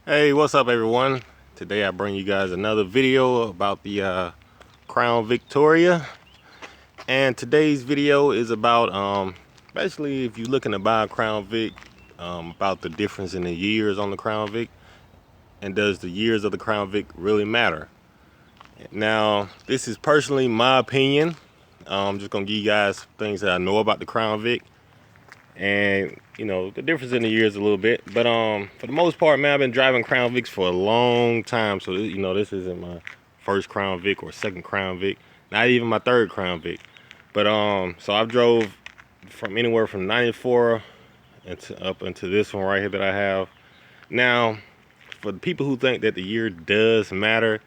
Hey, what's up everyone? Today I bring you guys another video about the Crown Victoria. And today's video is about basically if you're looking to buy a Crown Vic, about the difference in the years on the Crown Vic, and does the years of the Crown Vic really matter? Now, this is personally my opinion. I'm just gonna give you guys things that I know about the Crown Vic, and you know the difference in the years a little bit. But for the most part, man, I've been driving Crown Vics for a long time, so you know this isn't my first Crown Vic or second Crown Vic, not even my third Crown Vic. But so I've drove from anywhere from '94 up into this one right here that I have now. For the people who think that the year does matter,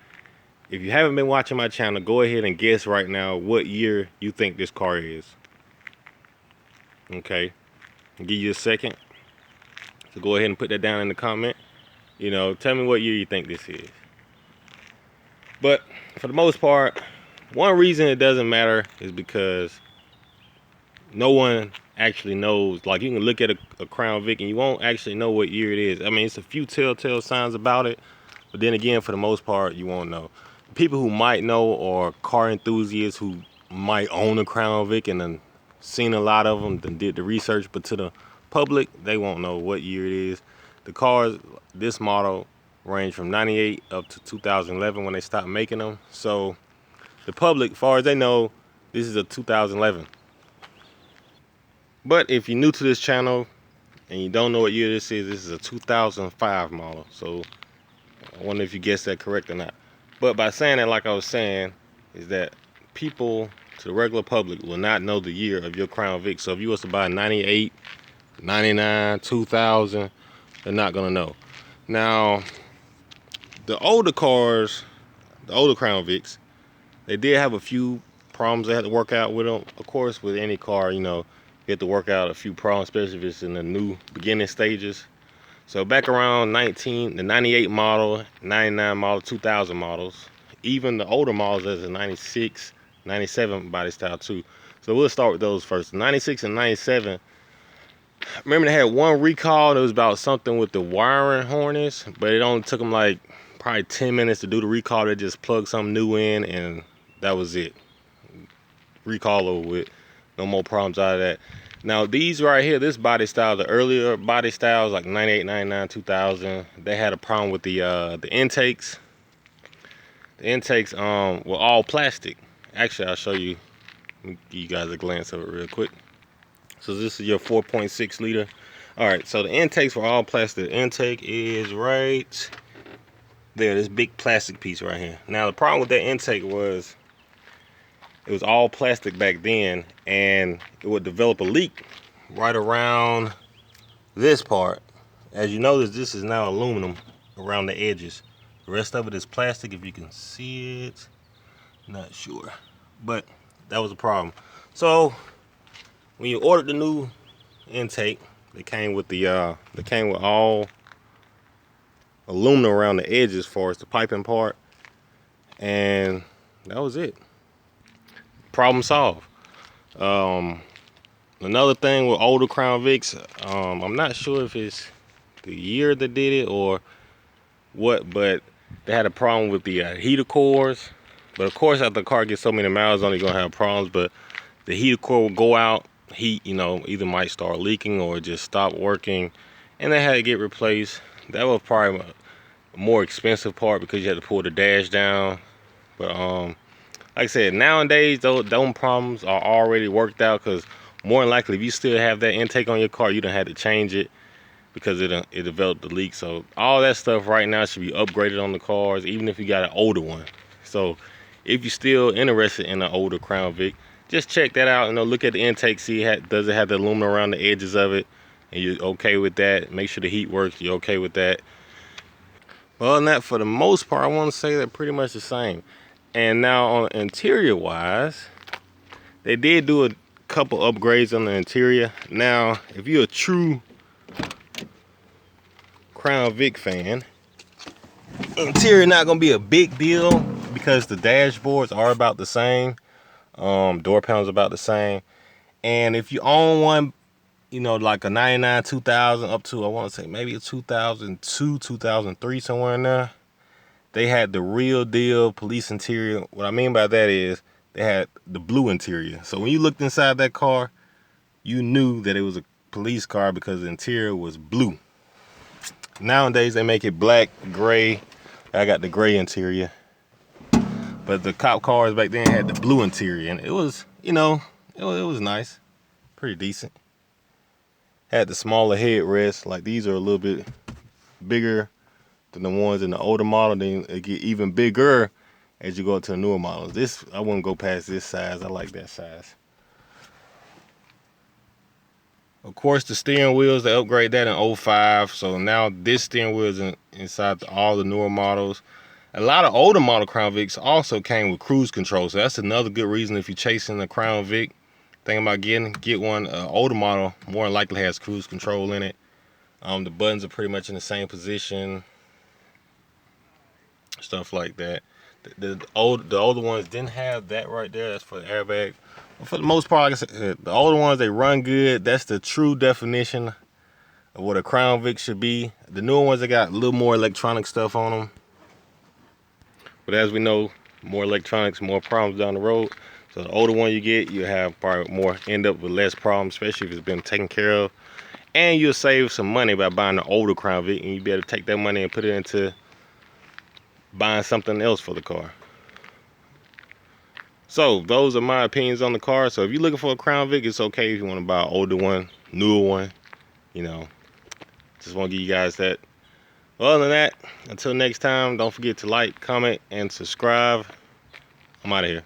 if you haven't been watching my channel, go ahead and guess right now what year you think this car is. Okay, I'll give you a second. So go ahead and put that down in the comment. You know, tell me what year you think this is. But for the most part, one reason it doesn't matter is because no one actually knows. Like, you can look at a Crown Vic and you won't actually know what year it is. I mean, it's a few telltale signs about it, but then again, for the most part, you won't know. People who might know are car enthusiasts who might own a Crown Vic and then seen a lot of them and did the research, but to the public, they won't know what year it is. The cars, this model, range from 98 up to 2011 when they stopped making them. So the public, as far as they know, this is a 2011. But if you're new to this channel and you don't know what year this is a 2005 model. So I wonder if you guessed that correct or not. But by saying that, like I was saying, is that people, to the regular public, will not know the year of your Crown Vic. So if you was to buy 98, 99, 2000, they're not gonna know. Now, the older cars, the older Crown Vics, they did have a few problems they had to work out with them. Of course, with any car, you know, you have to work out a few problems, especially if it's in the new beginning stages. So back around the 98 model, 99 model, 2000 models, even the older models as a 96, 97 body style too. So we'll start with those first. 96 and 97. Remember they had one recall. It was about something with the wiring harness, but it only took them like probably 10 minutes to do the recall. They just plugged something new in and that was it. Recall over with. No more problems out of that. Now these right here, this body style, the earlier body styles like 98, 99, 2000, they had a problem with the intakes. The intakes were all plastic. Actually, I'll show you. Let me give you guys a glance of it real quick. So this is your 4.6 liter. All right, so the intakes were all plastic. The intake is right there, this big plastic piece right here. Now the problem with that intake was it was all plastic back then, and it would develop a leak right around this part. As you notice, this is now aluminum around the edges. The rest of it is plastic, if you can see it. Not sure, but that was a problem. So when you ordered the new intake, they came with all aluminum around the edges as far as the piping part, and that was it. Problem solved. Another thing with older Crown Vics, I'm not sure if it's the year that did it or what, but they had a problem with the heater cores. But of course, after the car gets so many miles, it's only gonna have problems. But the heater core will go out, heat, you know, either might start leaking or just stop working, and they had to get replaced. That was probably a more expensive part because you had to pull the dash down. But like I said, nowadays those problems are already worked out, because more than likely, if you still have that intake on your car, you don't have to change it because it developed the leak. So all that stuff right now should be upgraded on the cars, even if you got an older one. So if you're still interested in an older Crown Vic, just check that out. You know, look at the intake, see does it have the aluminum around the edges of it, and you're okay with that. Make sure the heat works. You're okay with that. Well, other than that, for the most part, I want to say they're pretty much the same. And now on interior wise, they did do a couple upgrades on the interior. Now, if you're a true Crown Vic fan, interior not gonna be a big deal because the dashboards are about the same. Door panels about the same. And if you own one, you know, like a 99, 2000 up to, I want to say maybe a 2002, 2003, somewhere in there. They had the real deal police interior. What I mean by that is they had the blue interior. So when you looked inside that car, you knew that it was a police car because the interior was blue. Nowadays they make it black, gray. I got the gray interior. But the cop cars back then had the blue interior, and it was, you know, it was nice, pretty decent. Had the smaller headrests. Like these are a little bit bigger than the ones in the older model. Then it get even bigger as you go up to the newer models. This, I wouldn't go past this size. I like that size. Of course, the steering wheels, they upgrade that in 05. So now this steering wheel is inside all the newer models. A lot of older model Crown Vics also came with cruise control. So that's another good reason if you're chasing a Crown Vic, thinking about get one. Older model more than likely has cruise control in it. The buttons are pretty much in the same position. Stuff like that. The older ones didn't have that right there. That's for the airbag. But for the most part, like I said, the older ones, they run good. That's the true definition of what a Crown Vic should be. The newer ones, they got a little more electronic stuff on them. But as we know, more electronics, more problems down the road. So the older one you get, you have probably more, end up with less problems, especially if it's been taken care of. And you'll save some money by buying an older Crown Vic, and you'll be able to take that money and put it into buying something else for the car. So those are my opinions on the car. So if you're looking for a Crown Vic, it's okay if you want to buy an older one, newer one. You know, just want to give you guys that. Other than that, until next time, don't forget to like, comment, and subscribe. I'm out of here.